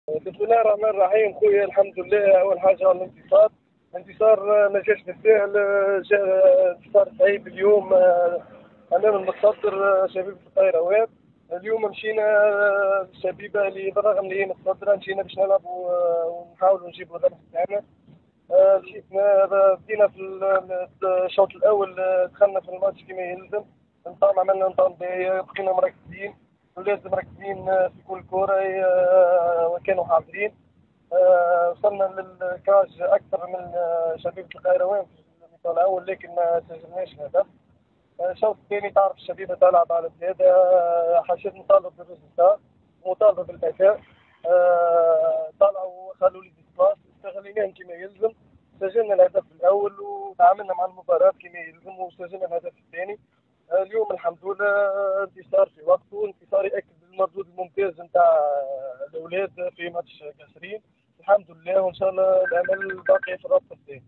بسم الله الرحمن الرحيم خويا. الحمد لله. اول حاجه الانتصار ما جاش بالفعل. جاء انتصار صعيب اليوم امام المتصدر شبيبه القيروان. اليوم مشينا الشبيبه اللي بالرغم اللي هي متصدره مشينا باش نلعبوا ونحاولوا نجيبوا الربح تاعنا. مشينا بدينا في الشوط الاول. دخلنا في الماتش كما يلزم. نظام عملنا نظام باهي، بقينا مركزين، ولازم مركزين في كل كرة وكانوا حاضرين. وصلنا للكاج أكثر من شبيبة القيروان في المثال الأول، لكن ما سجلناش هدف. الشوط الثاني تعرف الشبيبة تلعب على زيادة. حسيت مطالب بالريزلتا، مطالبة بالأداء. طلعوا خلوا لي ديسبلاس، استغليناهم كما يلزم. سجلنا الهدف الأول وتعاملنا مع المباراة كما يلزم وسجلنا الهدف الثاني. اليوم الحمد لله انتصار في وقته، انتصار يأكد المردود الممتاز نتاع الأولاد في ماتش كاسرين. الحمد لله، وإن شاء الله الأمل باقي في الرابطة الثاني.